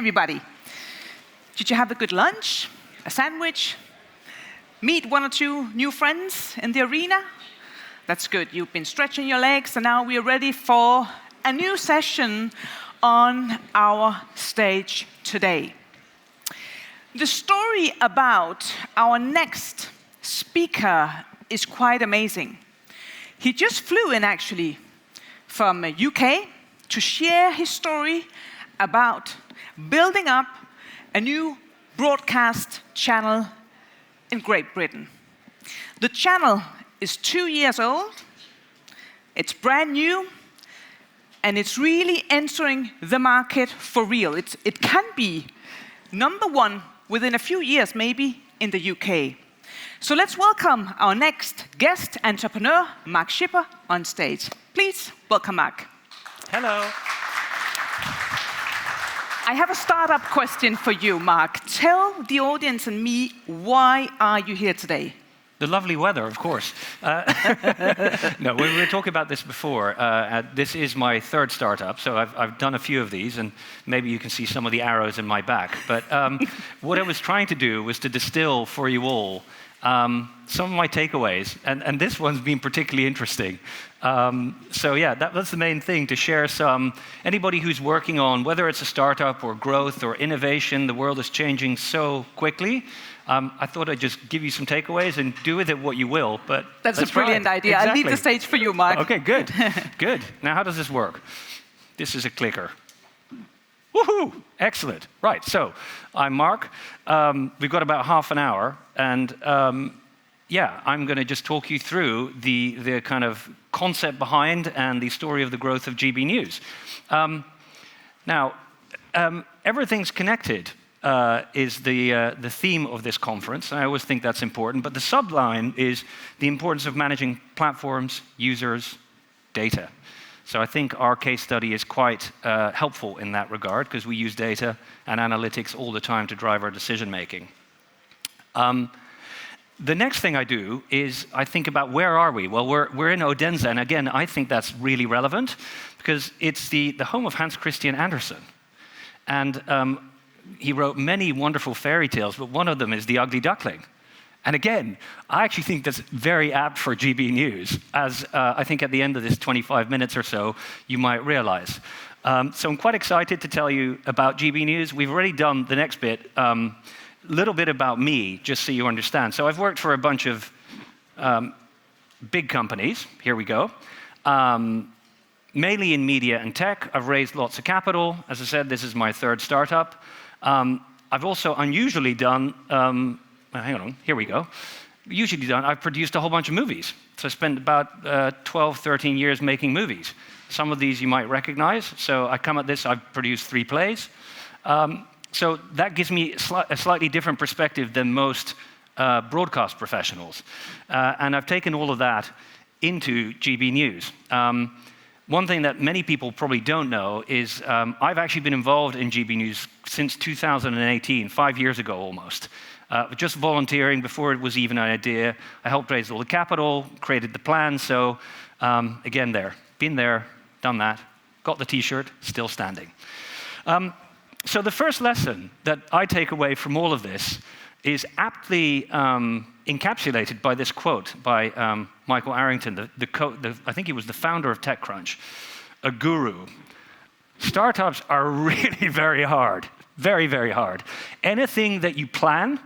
everybody. Did you have a good lunch, a sandwich, meet one or two new friends in the arena? That's good. You've been stretching your legs, and now we are ready for a new session on our stage today. The story about our next speaker is quite amazing. He just flew in, actually, from UK to share his story about building up a new broadcast channel in Great Britain. The channel is 2 years old, it's brand new, and it's really entering the market for real. It can be #1 within a few years, maybe, in the UK. So let's welcome our next guest entrepreneur, Mark Schipper, on stage. Please welcome Mark. Hello. I have a startup question for you, Mark. Tell the audience and me, why are you here today? The lovely weather, of course. No, we were talking about this before. This is my third startup, so I've done a few of these, and maybe you can see some of the arrows in my back. But what I was trying to do was to distill for you all some of my takeaways, and this one's been particularly interesting. So yeah, that's the main thing, to share anybody who's working on, whether it's a startup or growth or innovation, the world is changing so quickly. I thought I'd just give you some takeaways and do with it what you will, but that's a brilliant idea. Exactly. I'll leave the stage for you, Mark. Okay, good, good. Now, how does this work? This is a clicker. Woohoo! Excellent. Right, so I'm Mark. We've got about half an hour, and yeah, I'm going to just talk you through the kind of concept behind and the story of the growth of GB News. Now, everything's connected is the theme of this conference. I always think that's important, but the subline is the importance of managing platforms, users, data. So I think our case study is quite helpful in that regard, because we use data and analytics all the time to drive our decision making. The next thing I do is I think about, where are we? Well, we're in Odense, and again, I think that's really relevant, because it's the home of Hans Christian Andersen. And he wrote many wonderful fairy tales, but one of them is The Ugly Duckling. And again, I actually think that's very apt for GB News, as I think at the end of this 25 minutes or so, you might realize. So I'm quite excited to tell you about GB News. We've already done the next bit, little bit about me, just so you understand. So I've worked for a bunch of big companies. Here we go. Mainly in media and tech. I've raised lots of capital. As I said, this is my third startup. I've also unusually done, hang on, here we go. I've produced a whole bunch of movies. So I spent about 12, 13 years making movies. Some of these you might recognize. So I come at this, I've produced 3 plays. So that gives me a slightly different perspective than most broadcast professionals. And I've taken all of that into GB News. One thing that many people probably don't know is I've actually been involved in GB News since 2018, 5 years ago almost. Just volunteering before it was even an idea. I helped raise all the capital, created the plan, so again been there, done that, got the t-shirt, still standing. So the first lesson that I take away from all of this is aptly encapsulated by this quote by Michael Arrington, I think he was the founder of TechCrunch, a guru. Startups are really very hard, very, very hard. Anything that you plan,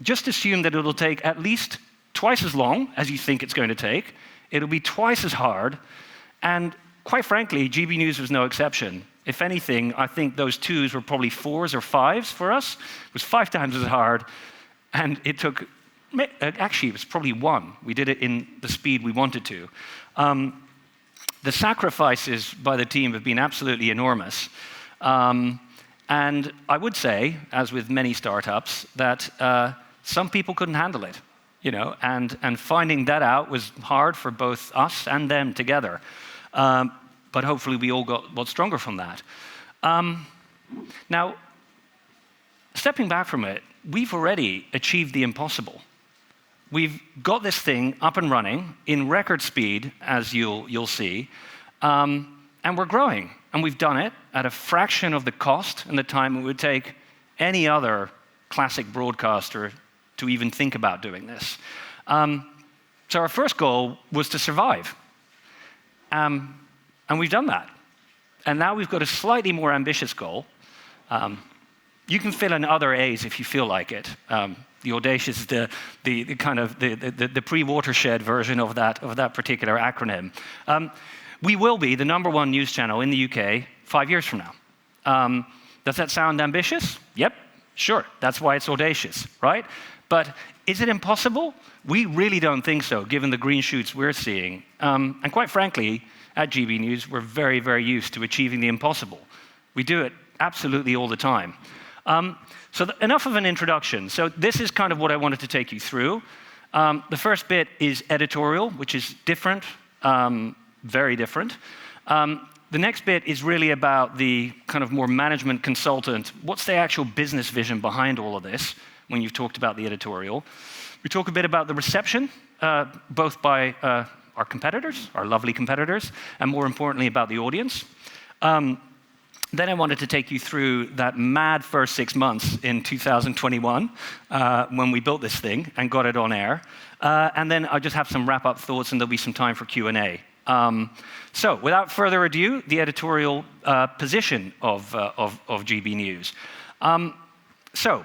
just assume that it'll take at least twice as long as you think it's going to take. It'll be twice as hard, and quite frankly, GB News was no exception. If anything, I think those 2s were probably 4s or 5s for us. It was 5 times as hard, and it took, actually, it was probably 1. We did it in the speed we wanted to. The sacrifices by the team have been absolutely enormous. And I would say, as with many startups, that some people couldn't handle it, and finding that out was hard for both us and them together. But hopefully we all got stronger from that. Now, stepping back from it, we've already achieved the impossible. We've got this thing up and running in record speed, as you'll see, and we're growing. and we've done it at a fraction of the cost and the time it would take any other classic broadcaster to even think about doing this. So our first goal was to survive. And we've done that. And now we've got a slightly more ambitious goal. You can fill in other A's if you feel like it. The audacious is the kind of the pre-watershed version of that particular acronym. We will be the #1 news channel in the UK 5 years from now. Does that sound ambitious? Yep, sure. That's why it's audacious, right? But is it impossible? We really don't think so, given the green shoots we're seeing. And quite frankly, at GB News, we're very, very used to achieving the impossible. We do it absolutely all the time. So enough of an introduction. So this is kind of what I wanted to take you through. The first bit is editorial, which is different, very different. The next bit is really about the kind of more management consultant. What's the actual business vision behind all of this when you've talked about the editorial? We talk a bit about the reception, both by our competitors, our lovely competitors, and more importantly about the audience. Then I wanted to take you through that mad first 6 months in 2021 when we built this thing and got it on air. And then I'll just have some wrap-up thoughts and there'll be some time for Q&A. So without further ado, the editorial position of GB News. So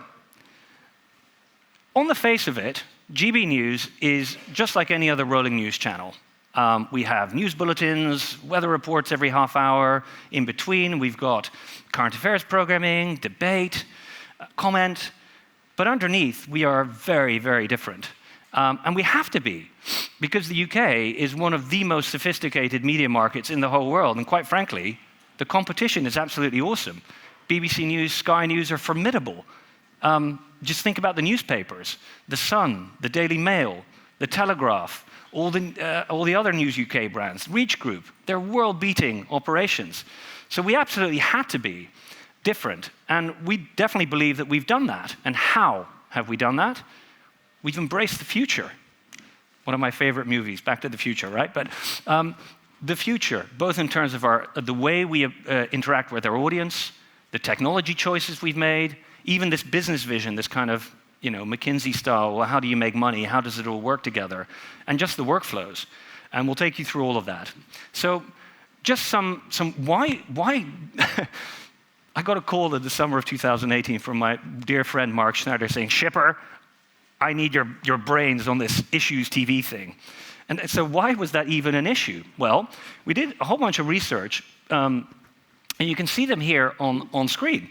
on the face of it, GB News is just like any other rolling news channel. We have news bulletins, weather reports every half hour. In between, we've got current affairs programming, debate, comment. But underneath, we are very, very different. And we have to be, because the UK is one of the most sophisticated media markets in the whole world. And quite frankly, the competition is absolutely awesome. BBC News, Sky News are formidable. Just think about the newspapers, The Sun, the Daily Mail, the Telegraph, all the other News UK brands, Reach Group, they're world-beating operations. So we absolutely had to be different. And we definitely believe that we've done that. And how have we done that? We've embraced the future. One of my favorite movies, Back to the Future, right? But the future, both in terms of the way we interact with our audience, the technology choices we've made, even this business vision, this kind of McKinsey style, well, how do you make money? How does it all work together? And just the workflows. And we'll take you through all of that. So just some why I got a call in the summer of 2018 from my dear friend Mark Schneider saying, Schipper, I need your brains on this Issues TV thing. And so why was that even an issue? Well, we did a whole bunch of research, and you can see them here on screen.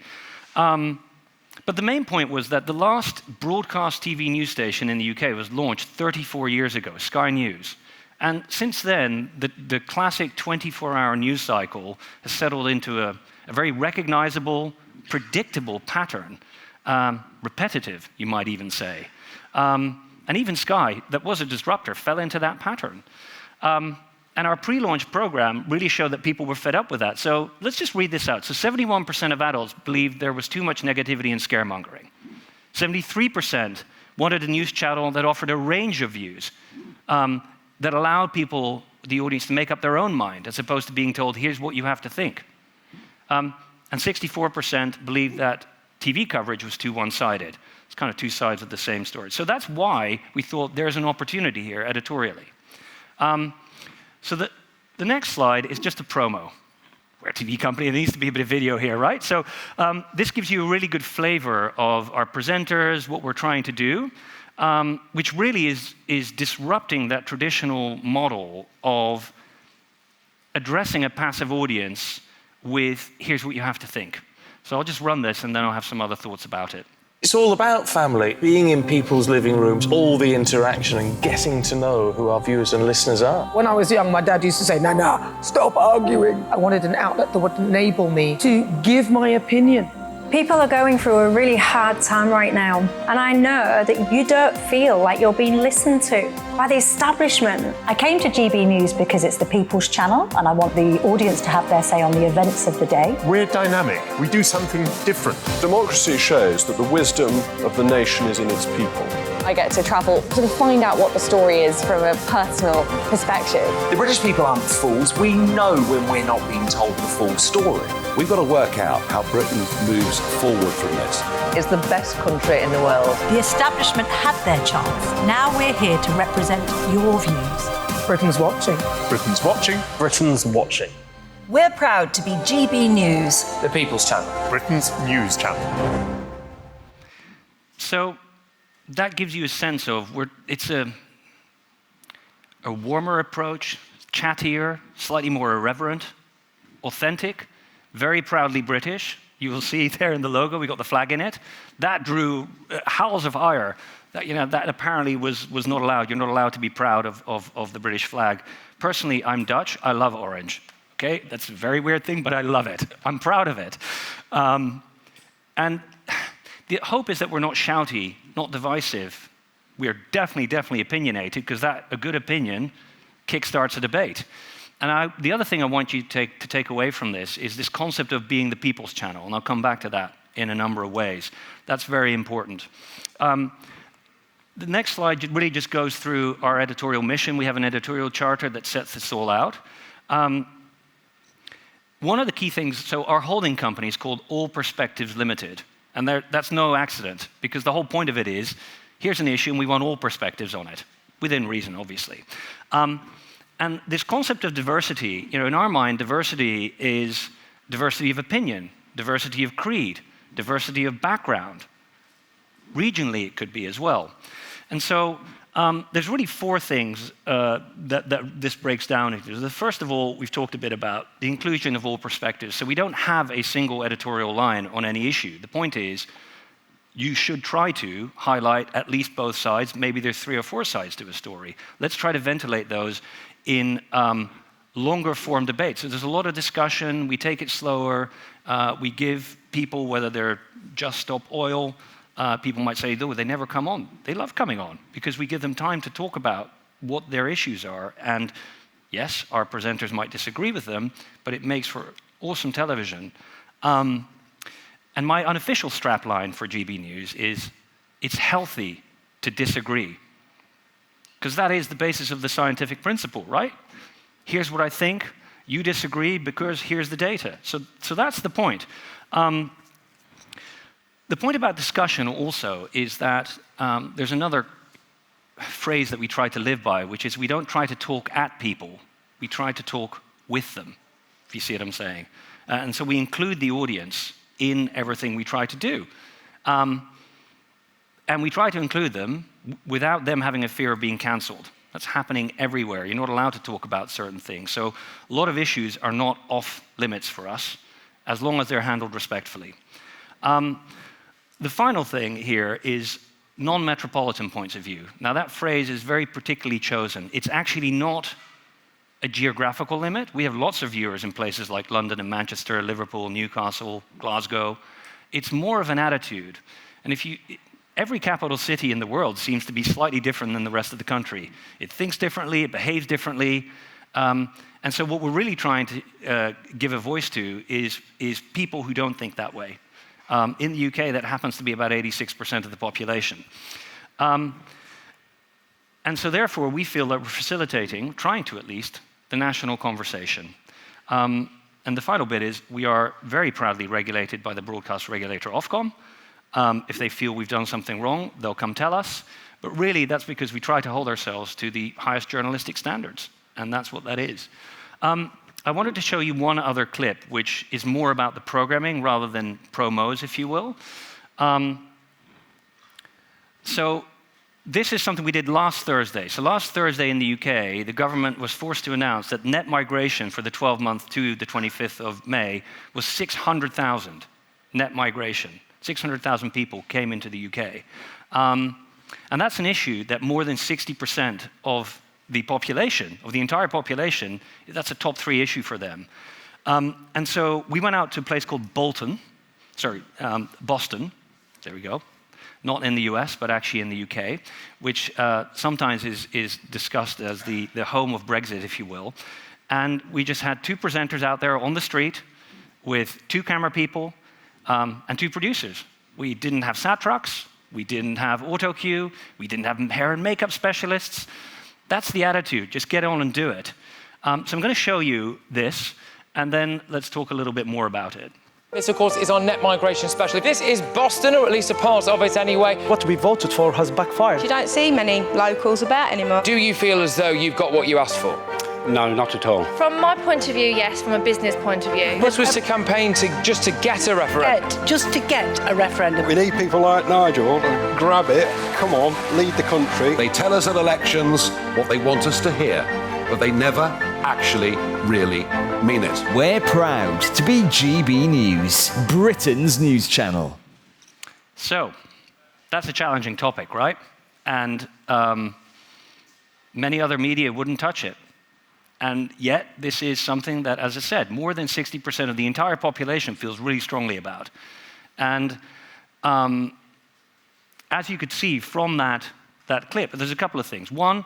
But the main point was that the last broadcast TV news station in the UK was launched 34 years ago, Sky News. And since then, the classic 24-hour news cycle has settled into a very recognizable, predictable pattern, repetitive, you might even say. And even Sky, that was a disruptor, fell into that pattern. And our pre-launch program really showed that people were fed up with that. So let's just read this out. So 71% of adults believed there was too much negativity and scaremongering. 73% wanted a news channel that offered a range of views, that allowed people, the audience, to make up their own mind, as opposed to being told, here's what you have to think. And 64% believed that TV coverage was too one-sided. It's kind of two sides of the same story. So that's why we thought there's an opportunity here editorially. So the next slide is just a promo. We're a TV company, there needs to be a bit of video here, right? So this gives you a really good flavor of our presenters, what we're trying to do, which really is disrupting that traditional model of addressing a passive audience with, here's what you have to think. So I'll just run this and then I'll have some other thoughts about it. It's all about family, being in people's living rooms, all the interaction and getting to know who our viewers and listeners are. When I was young, my dad used to say, Nana, stop arguing. I wanted an outlet that would enable me to give my opinion. People are going through a really hard time right now, and I know that you don't feel like you're being listened to by the establishment. I came to GB News because it's the people's channel, and I want the audience to have their say on the events of the day. We're dynamic. We do something different. Democracy shows that the wisdom of the nation is in its people. I get to travel, sort of find out what the story is from a personal perspective. The British people aren't fools. We know when we're not being told the full story. We've got to work out how Britain moves forward from this. It's the best country in the world. The establishment had their chance. Now we're here to represent your views. Britain's watching. Britain's watching. Britain's watching. We're proud to be GB News. The People's Channel. Britain's news channel. So that gives you a sense of it's a warmer approach, chattier, slightly more irreverent, authentic, very proudly British. You will see there in the logo, we got the flag in it. That drew howls of ire. That apparently was not allowed. You're not allowed to be proud of the British flag. Personally, I'm Dutch. I love orange. Okay, that's a very weird thing, but I love it. I'm proud of it. And the hope is that we're not shouty, not divisive. We're definitely opinionated, because a good opinion kickstarts a debate. And the other thing I want you to take away from this is this concept of being the people's channel, and I'll come back to that in a number of ways. That's very important. The next slide really just goes through our editorial mission. We have an editorial charter that sets this all out. One of the key things, so our holding company is called All Perspectives Limited, and that's no accident, because the whole point of it is, here's an issue and we want all perspectives on it, within reason, obviously. And this concept of diversity, in our mind, diversity is diversity of opinion, diversity of creed, diversity of background. Regionally, it could be as well. And so there's really four things that this breaks down into. The first of all, we've talked a bit about the inclusion of all perspectives. So we don't have a single editorial line on any issue. The point is, you should try to highlight at least both sides. Maybe there's 3 or 4 sides to a story. Let's try to ventilate those in longer form debates. So there's a lot of discussion. We take it slower. We give people, whether they're Just Stop Oil, people might say, oh, they never come on. They love coming on, because we give them time to talk about what their issues are. And yes, our presenters might disagree with them, but it makes for awesome television. And my unofficial strapline for GB News is, it's healthy to disagree. Because that is the basis of the scientific principle, right? Here's what I think, you disagree because here's the data. So that's the point. The point about discussion also is that there's another phrase that we try to live by, which is we don't try to talk at people, we try to talk with them, if you see what I'm saying. And so we include the audience in everything we try to do. And we try to include them without them having a fear of being cancelled. That's happening everywhere. You're not allowed to talk about certain things. So a lot of issues are not off limits for us, as long as they're handled respectfully. The final thing here is non-metropolitan points of view. Now that phrase is very particularly chosen. It's actually not a geographical limit. We have lots of viewers in places like London and Manchester, Liverpool, Newcastle, Glasgow. It's more of an attitude. And every capital city in the world seems to be slightly different than the rest of the country. It thinks differently, it behaves differently. And so what we're really trying to give a voice to is people who don't think that way. In the UK, that happens to be about 86% of the population. And so therefore, we feel that we're facilitating, trying to at least, the national conversation. And the final bit is, we are very proudly regulated by the broadcast regulator Ofcom. If they feel we've done something wrong, they'll come tell us. But really, that's because we try to hold ourselves to the highest journalistic standards. And that's what that is. I wanted to show you one other clip, which is more about the programming rather than promos, if you will. So this is something we did last Thursday. So last Thursday in the UK, the government was forced to announce that net migration for the 12 months to the 25th of May was 600,000 net migration. 600,000 people came into the UK. And that's an issue that more than 60% of the population, of the entire population, that's a top 3 issue for them. And so we went out to a place called Boston, there we go, not in the US, but actually in the UK, which sometimes is discussed as the home of Brexit, if you will. And we just had 2 presenters out there on the street with 2 camera people and 2 producers. We didn't have sat trucks, We didn't have auto cue. We didn't have hair and makeup specialists. That's the attitude. Just get on and do it. So I'm going to show you this, and then let's talk a little bit more about it. This, of course, is our net migration specialist. This is Boston, or at least a part of it anyway. What we voted for has backfired. You don't see many locals about anymore. Do you feel as though you've got what you asked for? No, not at all. From my point of view, yes. From a business point of view. This was to campaign just to get a referendum. Just to get a referendum. We need people like Nigel to grab it. Come on, lead the country. They tell us at elections what they want us to hear, but they never actually really mean it. We're proud to be GB News, Britain's news channel. So, that's a challenging topic, right? And many other media wouldn't touch it. And yet, this is something that, as I said, more than 60% of the entire population feels really strongly about. And as you could see from that clip, there's a couple of things. One,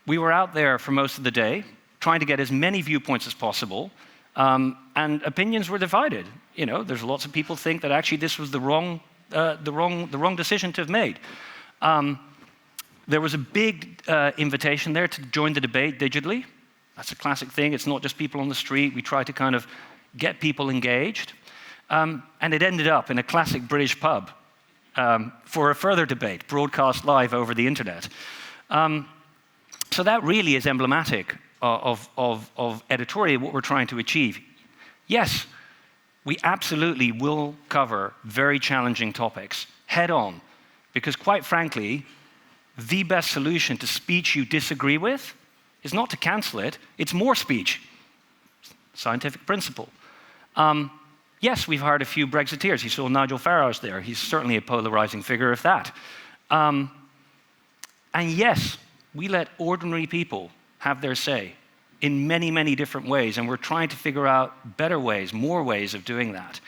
we were out there for most of the day, trying to get as many viewpoints as possible, and opinions were divided. You know, there's lots of people think that actually this was the wrong decision to have made. There was a big invitation there to join the debate digitally. That's a classic thing. It's not just people on the street. We try to kind of get people engaged. And it ended up in a classic British pub for a further debate, broadcast live over the internet. So that really is emblematic of editorially what we're trying to achieve. Yes, we absolutely will cover very challenging topics head on, because quite frankly, the best solution to speech you disagree with is not to cancel it, it's more speech. Scientific principle. Yes, we've heard a few Brexiteers. You saw Nigel Farage there. He's certainly a polarizing figure of that. And yes, we let ordinary people have their say in many, many different ways, and we're trying to figure out better ways, more ways of doing that,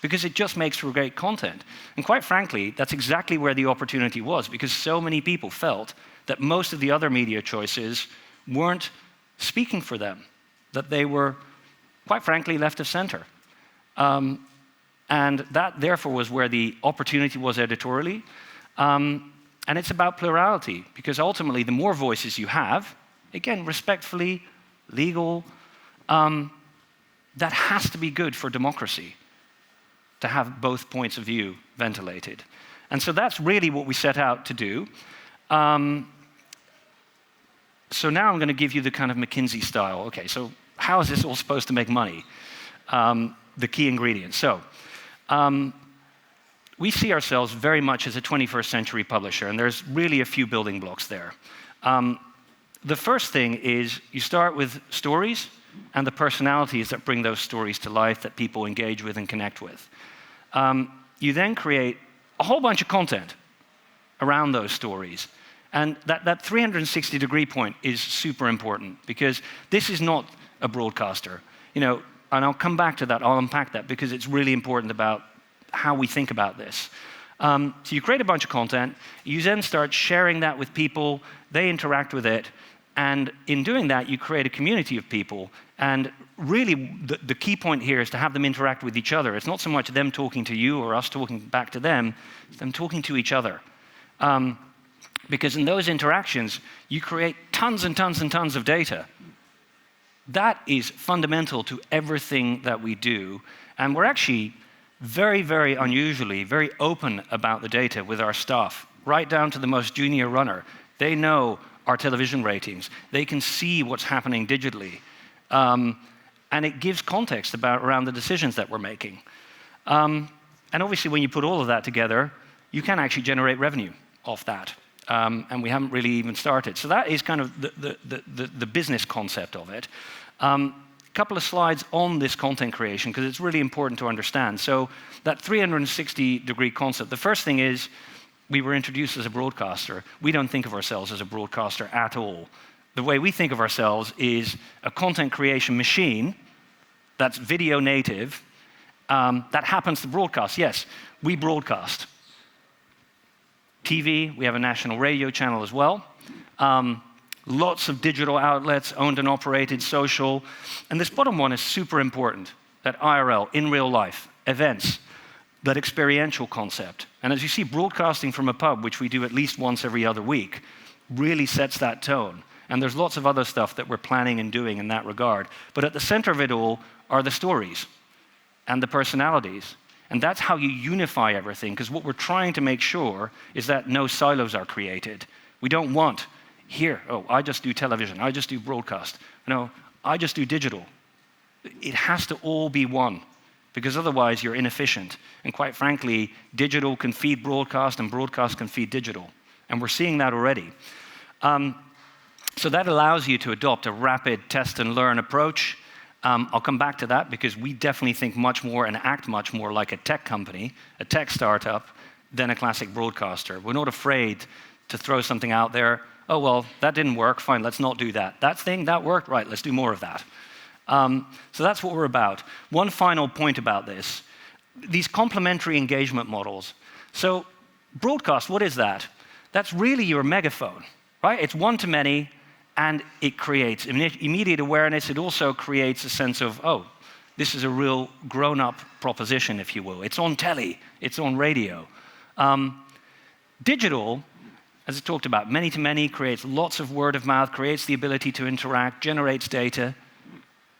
because it just makes for great content. And quite frankly, that's exactly where the opportunity was, because so many people felt that most of the other media choices weren't speaking for them, that they were, quite frankly, left of center. And that, therefore, was where the opportunity was editorially. And it's about plurality, because ultimately, the more voices you have, again, respectfully, legal, that has to be good for democracy, to have both points of view ventilated. And so that's really what we set out to do. So now I'm going to give you the kind of McKinsey style. Okay, so how is this all supposed to make money? The key ingredients. So we see ourselves very much as a 21st century publisher, and there's really a few building blocks there. The first thing is you start with stories and the personalities that bring those stories to life that people engage with and connect with. You then create a whole bunch of content around those stories. And that 360-degree point is super important, because this is not a broadcaster. You know, and I'll come back to that, I'll unpack that, because it's really important about how we think about this. So you create a bunch of content, you then start sharing that with people, they interact with it, and in doing that, you create a community of people. And really, the key point here is to have them interact with each other. It's not so much them talking to you or us talking back to them, it's them talking to each other. Because in those interactions, you create tons and tons and tons of data. That is fundamental to everything that we do. And we're actually very, very unusually, very open about the data with our staff, right down to the most junior runner. They know our television ratings. They can see what's happening digitally. And it gives context around the decisions that we're making. And obviously, when you put all of that together, you can actually generate revenue off that. And we haven't really even started. So that is kind of the business concept of it. A couple of slides on this content creation, because it's really important to understand. So that 360-degree concept, the first thing is we were introduced as a broadcaster. We don't think of ourselves as a broadcaster at all. The way we think of ourselves is a content creation machine that's video native, that happens to broadcast. Yes, we broadcast. TV, we have a national radio channel as well. Lots of digital outlets, owned and operated, social. And this bottom one is super important, that IRL, in real life, events. that experiential concept. And as you see, broadcasting from a pub, which we do at least once every other week, really sets that tone. And there's lots of other stuff that we're planning and doing in that regard. But at the center of it all are the stories and the personalities. And that's how you unify everything, because what we're trying to make sure is that no silos are created. We don't want, here, oh, I just do television, I just do broadcast. No, I just do digital. It has to all be one, because otherwise you're inefficient. And quite frankly, digital can feed broadcast and broadcast can feed digital. And we're seeing that already. So that allows you to adopt a rapid test and learn approach. I'll come back to that because we definitely think much more and act much more like a tech company, a tech startup, than a classic broadcaster. We're not afraid to throw something out there. Oh, well, that didn't work. Fine, let's not do that. That thing, that worked? Right, let's do more of that. So that's what we're about. One final point about this. These complementary engagement models. So broadcast, what is that? That's really your megaphone, right? It's one-to-many, and it creates immediate awareness. It also creates a sense of, oh, this is a real grown-up proposition, if you will. It's on telly. It's on radio. Digital, as I talked about, many-to-many, creates lots of word of mouth, creates the ability to interact, generates data.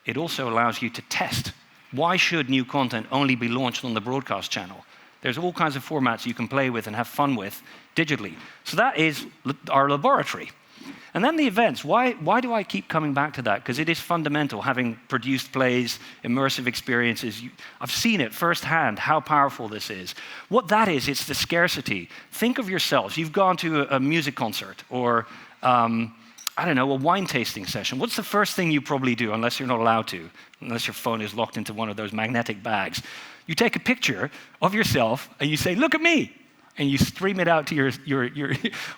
It also allows you to test. Why should new content only be launched on the broadcast channel? There's all kinds of formats you can play with and have fun with digitally. So that is our laboratory. And then the events. Why do I keep coming back to that? Because it is fundamental, having produced plays, immersive experiences. I've seen it firsthand, how powerful this is. What that is, it's the scarcity. Think of yourselves. You've gone to a music concert or, I don't know, a wine tasting session. What's the first thing you probably do, unless you're not allowed to, unless your phone is locked into one of those magnetic bags? You take a picture of yourself and you say, look at me. And you stream it out to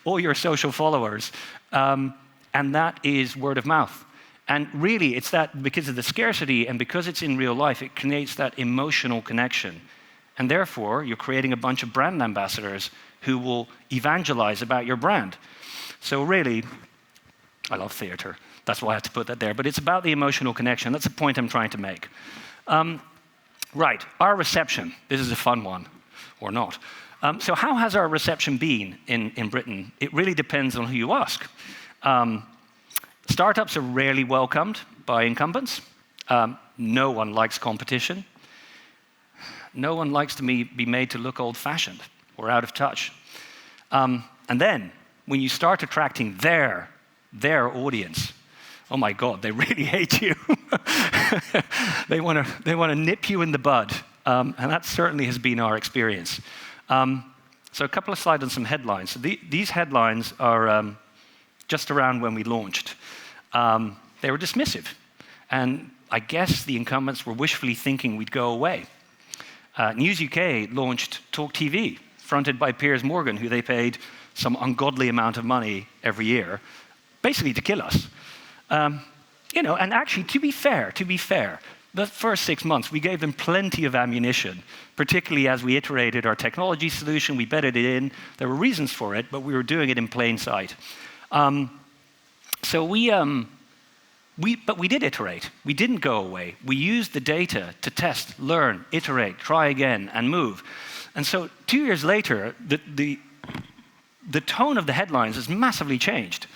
all your social followers. And that is word of mouth. And really, it's that because of the scarcity and because it's in real life, it creates that emotional connection. And therefore, you're creating a bunch of brand ambassadors who will evangelize about your brand. So really, I love theater. That's why I had to put that there. But it's about the emotional connection. That's the point I'm trying to make. Right, our reception. This is a fun one, or not. So how has our reception been in Britain? It really depends on who you ask. Startups are rarely welcomed by incumbents. No one likes competition. No one likes to be made to look old-fashioned or out of touch. And then, when you start attracting their audience, oh my God, they really hate you. They want to nip you in the bud. And that certainly has been our experience. So a couple of slides on some headlines. So these headlines are just around when we launched. They were dismissive. And I guess the incumbents were wishfully thinking we'd go away. News UK launched Talk TV, fronted by Piers Morgan, who they paid some ungodly amount of money every year, basically to kill us. And actually, to be fair, the first 6 months, we gave them plenty of ammunition, particularly as we iterated our technology solution, we bedded it in. There were reasons for it, but we were doing it in plain sight. But we did iterate. We didn't go away. We used the data to test, learn, iterate, try again, and move. And so 2 years later, the tone of the headlines has massively changed.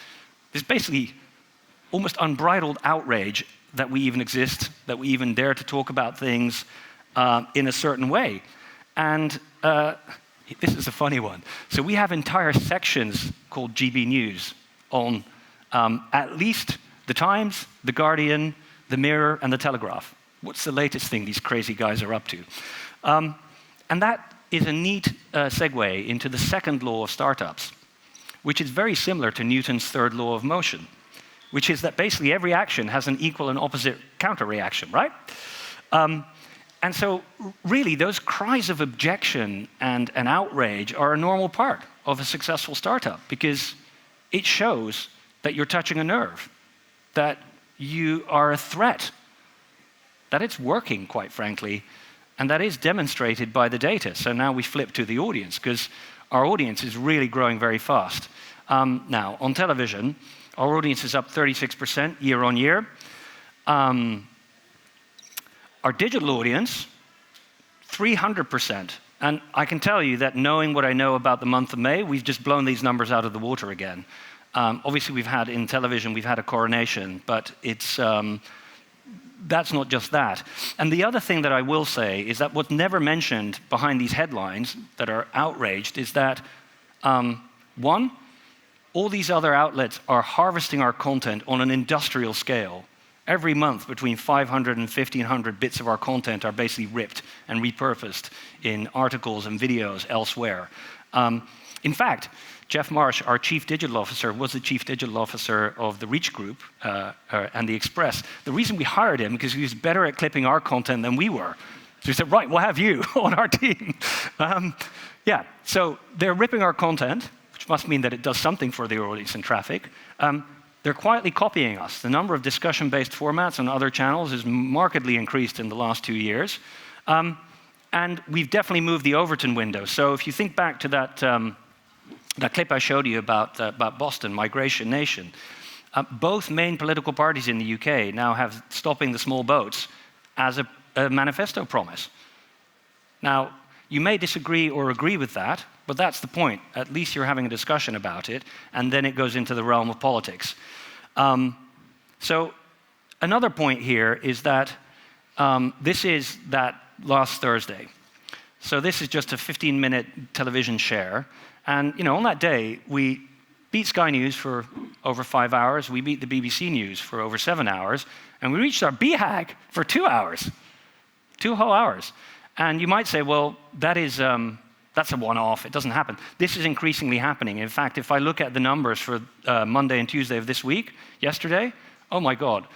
There's basically almost unbridled outrage that we even exist, that we even dare to talk about things in a certain way. And this is a funny one. So we have entire sections called GB News on at least The Times, The Guardian, The Mirror, and The Telegraph. What's the latest thing these crazy guys are up to? And that is a neat segue into the second law of startups, which is very similar to Newton's third law of motion, which is that basically every action has an equal and opposite counter-reaction, right? And so really those cries of objection and outrage are a normal part of a successful startup because it shows that you're touching a nerve, that you are a threat, that it's working, quite frankly, and that is demonstrated by the data. So now we flip to the audience because our audience is really growing very fast. Now, on television, our audience is up 36% year on year. Our digital audience, 300% And I can tell you that knowing what I know about the month of May, we've just blown these numbers out of the water again. Obviously, we've had in television, we've had a coronation, but that's not just that. And the other thing that I will say is that what's never mentioned behind these headlines that are outraged is that, one, all these other outlets are harvesting our content on an industrial scale. Every month, between 500 and 1,500 bits of our content are basically ripped and repurposed in articles and videos elsewhere. In fact, Jeff Marsh, our chief digital officer, was the chief digital officer of the Reach Group and the Express. The reason we hired him because he was better at clipping our content than we were. So we said, right, we'll have you on our team. Yeah, so they're ripping our content, which must mean that it does something for the audience and traffic. They're quietly copying us. The number of discussion-based formats on other channels has markedly increased in the last 2 years. And we've definitely moved the Overton window. So if you think back to that clip I showed you about Boston, Migration Nation, both main political parties in the UK now have stopping the small boats as a manifesto promise. Now, you may disagree or agree with that, but that's the point. At least you're having a discussion about it, and then it goes into the realm of politics. So another point here is that this is that last Thursday. So this is just a 15-minute television share. And on that day, we beat Sky News for over 5 hours. We beat the BBC News for over 7 hours. And we reached our BHAG for 2 hours, 2 whole hours. And you might say, well, that's a one-off. It doesn't happen. This is increasingly happening. In fact, if I look at the numbers for Monday and Tuesday of this week, yesterday, oh my God.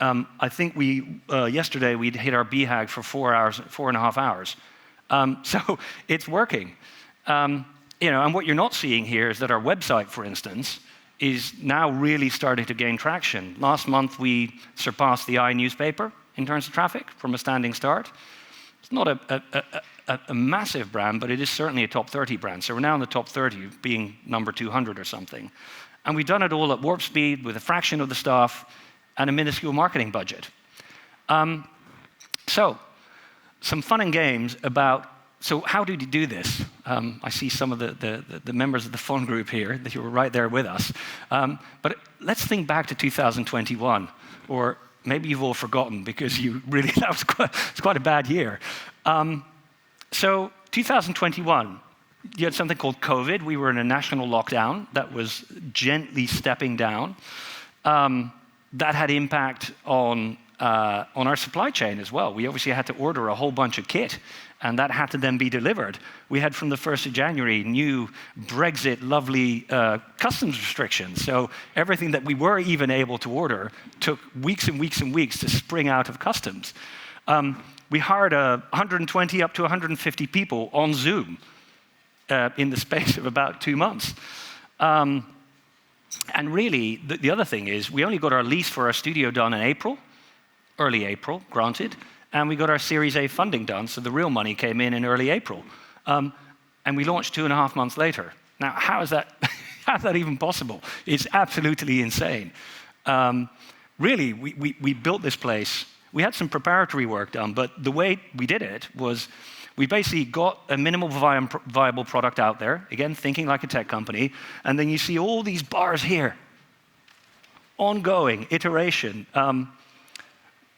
I think yesterday we'd hit our BHAG for 4 hours, 4.5 hours. So it's working. And what you're not seeing here is that our website, for instance, is now really starting to gain traction. Last month, we surpassed the iNewspaper in terms of traffic from a standing start. It's not a massive brand, but it is certainly a top 30 brand. So we're now in the top 30, being number 200 or something. And we've done it all at warp speed with a fraction of the staff and a minuscule marketing budget. So some fun and games about, so how did you do this? I see some of the members of the fun group here, that you were right there with us. But let's think back to 2021, or maybe you've all forgotten because that was quite a bad year. So 2021, you had something called COVID. We were in a national lockdown that was gently stepping down. That had impact on our supply chain as well. We obviously had to order a whole bunch of kit, and that had to then be delivered. We had from the 1st of January new Brexit lovely customs restrictions. So everything that we were even able to order took weeks and weeks and weeks to spring out of customs. We hired 120 up to 150 people on Zoom in the space of about 2 months. And really, the other thing is, we only got our lease for our studio done in April, early April, granted, and we got our Series A funding done, so the real money came in early April. And we launched 2.5 months later. Now, how is that even possible? It's absolutely insane. Really, we built this place. We had some preparatory work done, but the way we did it was we basically got a minimal viable product out there, again, thinking like a tech company, and then you see all these bars here. Ongoing, iteration.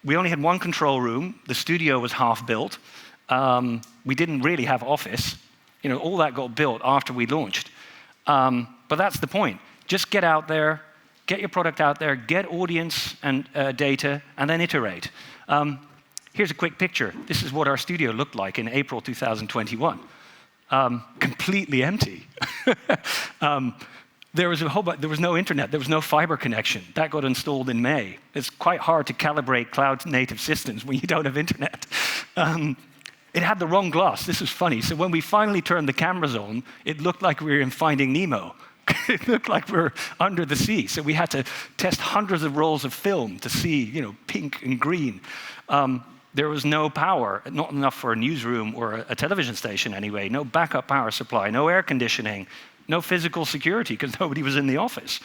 We only had one control room. The studio was half built. We didn't really have office. All that got built after we launched. But that's the point. Just get out there, get your product out there, get audience and data, and then iterate. Here's a quick picture. This is what our studio looked like in April 2021. Completely empty. There was no internet. There was no fiber connection. That got installed in May. It's quite hard to calibrate cloud-native systems when you don't have internet. It had the wrong glass. This was funny. So when we finally turned the cameras on, it looked like we were in Finding Nemo. It looked like we were under the sea. So we had to test hundreds of rolls of film to see, pink and green. There was no power, not enough for a newsroom or a television station anyway. No backup power supply, no air conditioning, no physical security because nobody was in the office.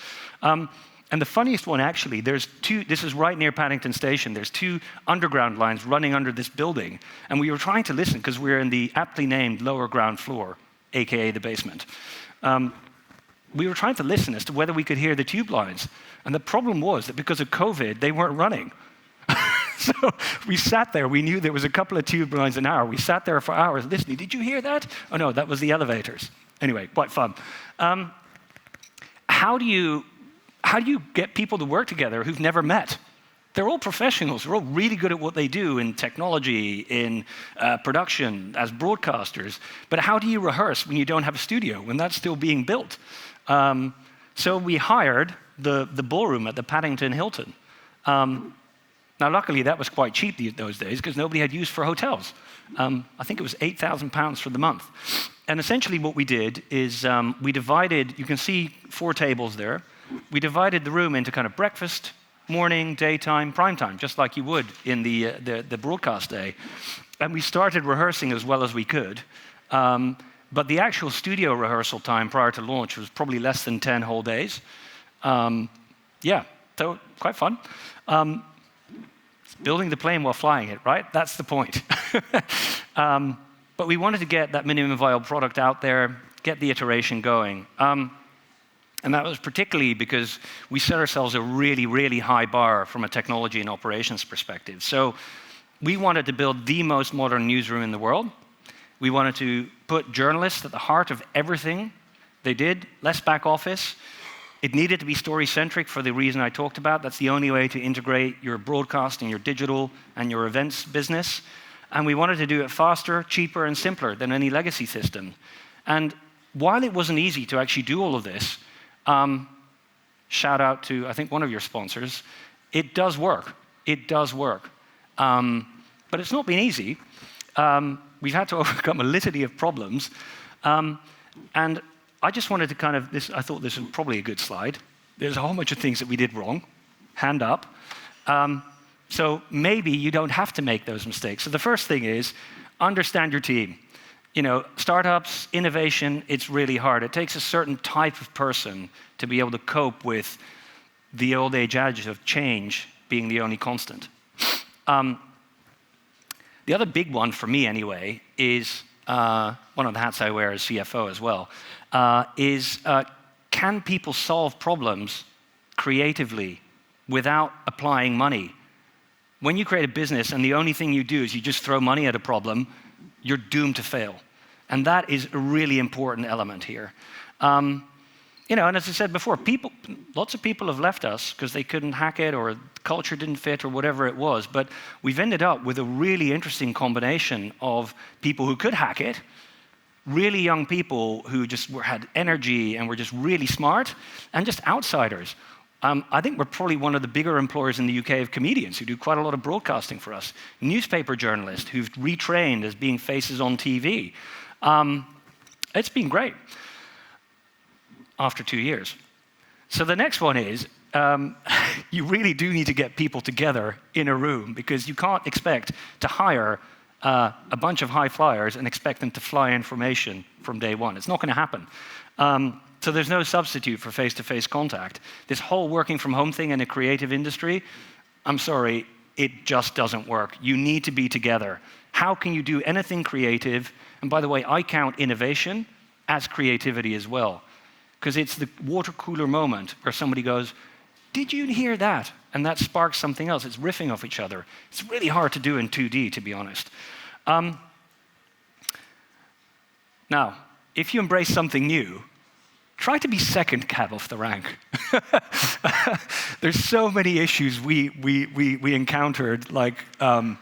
And the funniest one, actually, there's two, this is right near Paddington Station, there's 2 underground lines running under this building. And we were trying to listen, because we're in the aptly named lower ground floor, AKA the basement. We were trying to listen as to whether we could hear the tube lines. And the problem was that because of COVID, they weren't running. So we sat there, we knew there was a couple of tube lines an hour. We sat there for hours listening. Did you hear that? Oh no, that was the elevators. Anyway, quite fun. How do you get people to work together who've never met? They're all professionals. They're all really good at what they do in technology, in production, as broadcasters. But how do you rehearse when you don't have a studio, when that's still being built? So we hired the ballroom at the Paddington Hilton. Now, luckily, that was quite cheap those days because nobody had use for hotels. I think it was £8,000 for the month. And essentially what we did is we divided, you can see 4 tables there. We divided the room into kind of breakfast, morning, daytime, prime time, just like you would in the broadcast day. And we started rehearsing as well as we could. But the actual studio rehearsal time prior to launch was probably less than 10 whole days. Yeah, so quite fun. Building the plane while flying it, right? That's the point. But we wanted to get that minimum viable product out there, get the iteration going. And that was particularly because we set ourselves a really, really high bar from a technology and operations perspective. So we wanted to build the most modern newsroom in the world. We wanted to put journalists at the heart of everything they did, less back office. It needed to be story-centric for the reason I talked about. That's the only way to integrate your broadcast and your digital and your events business. And we wanted to do it faster, cheaper, and simpler than any legacy system. And while it wasn't easy to actually do all of this, shout out to, I think, one of your sponsors, it does work. It does work. But it's not been easy. We've had to overcome a litany of problems. And I just wanted to kind of, I thought this was probably a good slide. There's a whole bunch of things that we did wrong. Hand up. So maybe you don't have to make those mistakes. So the first thing is, understand your team. You know, startups, innovation, it's really hard. It takes a certain type of person to be able to cope with the old age adage of change being the only constant. The other big one for me anyway is, one of the hats I wear as CFO as well, is can people solve problems creatively without applying money? When you create a business and the only thing you do is you just throw money at a problem, you're doomed to fail. And that is a really important element here. You know, and as I said before, lots of people have left us because they couldn't hack it or culture didn't fit or whatever it was. But we've ended up with a really interesting combination of people who could hack it, really young people who just had energy and were just really smart, and just outsiders. I think we're probably one of the bigger employers in the UK of comedians who do quite a lot of broadcasting for us. Newspaper journalists who've retrained as being faces on TV. It's been great after 2 years. So the next one is, you really do need to get people together in a room because you can't expect to hire a bunch of high flyers and expect them to fly information from day one. It's not going to happen. So there's no substitute for face-to-face contact. This whole working from home thing in a creative industry, I'm sorry, it just doesn't work. You need to be together. How can you do anything creative? And by the way, I count innovation as creativity as well. Because it's the water cooler moment where somebody goes, did you hear that? And that sparks something else. It's riffing off each other. It's really hard to do in 2D, to be honest. Now, if you embrace something new, try to be second cab off the rank. There's so many issues we encountered, like the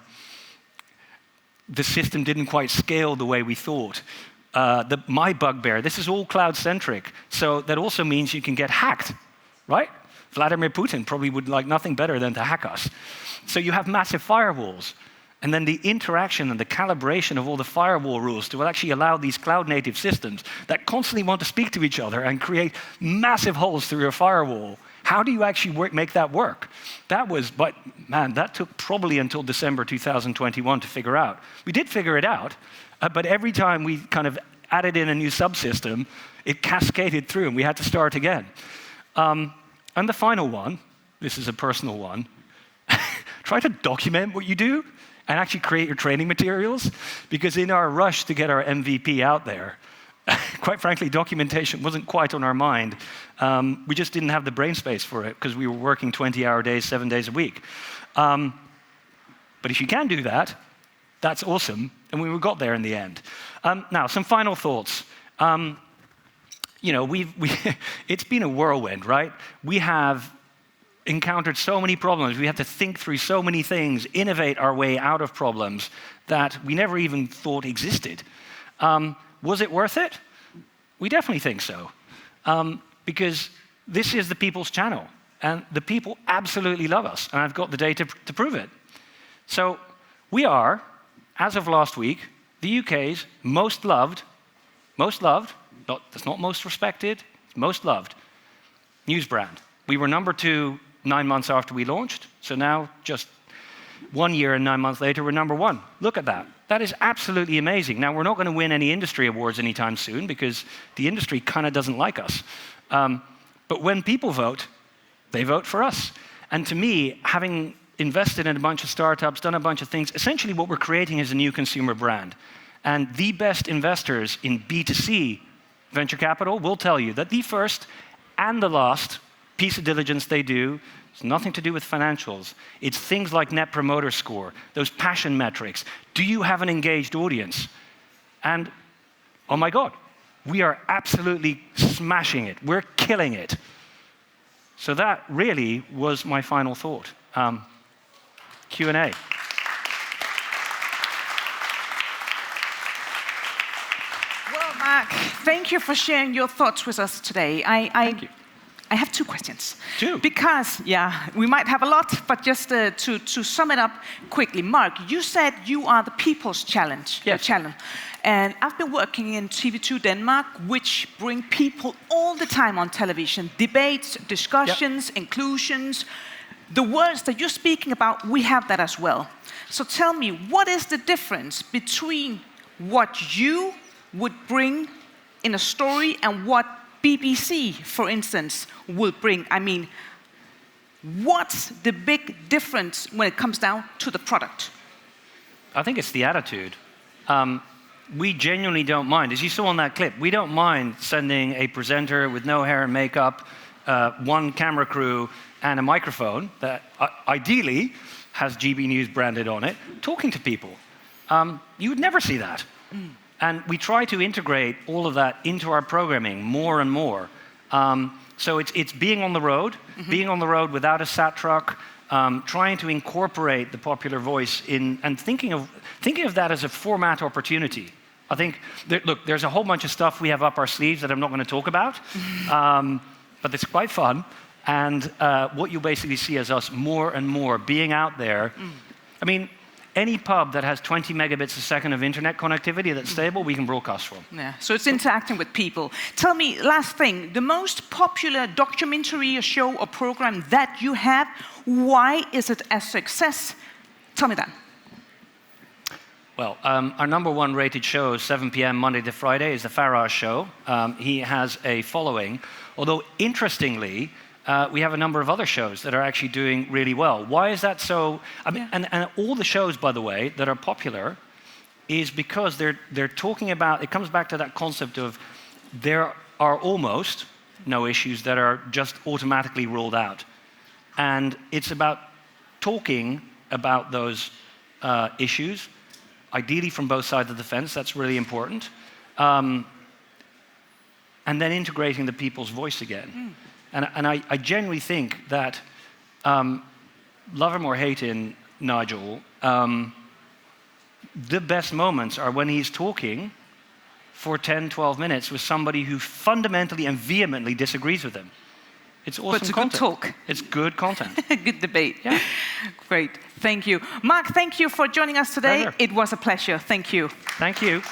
system didn't quite scale the way we thought. My bugbear, this is all cloud-centric, so that also means you can get hacked, right? Vladimir Putin probably would like nothing better than to hack us. So you have massive firewalls, and then the interaction and the calibration of all the firewall rules to actually allow these cloud-native systems that constantly want to speak to each other and create massive holes through your firewall. How do you actually make that work? But man, that took probably until December 2021 to figure out. We did figure it out, but every time we kind of added in a new subsystem, it cascaded through and we had to start again. And the final one, this is a personal one, try to document what you do and actually create your training materials, because in our rush to get our MVP out there, quite frankly, documentation wasn't quite on our mind. We just didn't have the brain space for it because we were working 20-hour days, 7 days a week. But if you can do that, that's awesome, and we got there in the end. Now, some final thoughts. You know, it's been a whirlwind, right? We have encountered so many problems. We have to think through so many things, innovate our way out of problems that we never even thought existed. Was it worth it? We definitely think so, because this is the people's channel, and the people absolutely love us, and I've got the data to prove it. So we are, as of last week, the UK's most loved, that's not most respected, it's most loved news brand. We were number 2 9 months after we launched, so now just 1 year and 9 months later, we're number 1. Look at that. That is absolutely amazing. Now, we're not going to win any industry awards anytime soon because the industry kind of doesn't like us. But when people vote, they vote for us. And to me, having invested in a bunch of startups, done a bunch of things, essentially what we're creating is a new consumer brand. And the best investors in B2C venture capital will tell you that the first and the last piece of diligence they do, it's nothing to do with financials. It's things like Net Promoter Score, those passion metrics. Do you have an engaged audience? And, oh my God, we are absolutely smashing it. We're killing it. So that really was my final thought. Q&A. Well, Mark, thank you for sharing your thoughts with us today. Thank you. I have 2 questions. 2? Because, yeah, we might have a lot, but just to sum it up quickly. Mark, you said you are the people's challenge. Yes. Channel. And I've been working in TV2 Denmark, which bring people all the time on television. Debates, discussions, inclusions. The words that you're speaking about, we have that as well. So tell me, what is the difference between what you would bring in a story and what BBC, for instance, will bring? I mean, what's the big difference when it comes down to the product? I think it's the attitude. We genuinely don't mind. As you saw on that clip, we don't mind sending a presenter with no hair and makeup, 1 camera crew, and a microphone that ideally has GB News branded on it, talking to people. You would never see that. And we try to integrate all of that into our programming more and more. So it's being on the road, being on the road without a sat truck, trying to incorporate the popular voice in, and thinking of that as a format opportunity. I think, look, there's a whole bunch of stuff we have up our sleeves that I'm not going to talk about, but it's quite fun. And what you basically see is us more and more being out there. I mean, any pub that has 20 megabits a second of internet connectivity that's stable, we can broadcast from. Yeah, so it's interacting with people. Tell me, last thing, the most popular documentary or show or program that you have, why is it a success? Tell me that. Well, our number 1 rated show, 7 p.m. Monday to Friday, is the Farage Show. He has a following, although interestingly, we have a number of other shows that are actually doing really well. Why is that so? I mean, and all the shows, by the way, that are popular is because they're talking about, it comes back to that concept of there are almost no issues that are just automatically ruled out. And it's about talking about those issues, ideally from both sides of the fence, that's really important, and then integrating the people's voice again. And I genuinely think that, love him or hate him, Nigel, the best moments are when he's talking for 10, 12 minutes with somebody who fundamentally and vehemently disagrees with him. It's awesome but it's content. Good talk. It's good content. Good debate. Yeah. Great. Thank you. Mark, thank you for joining us today. Pleasure. It was a pleasure. Thank you. Thank you.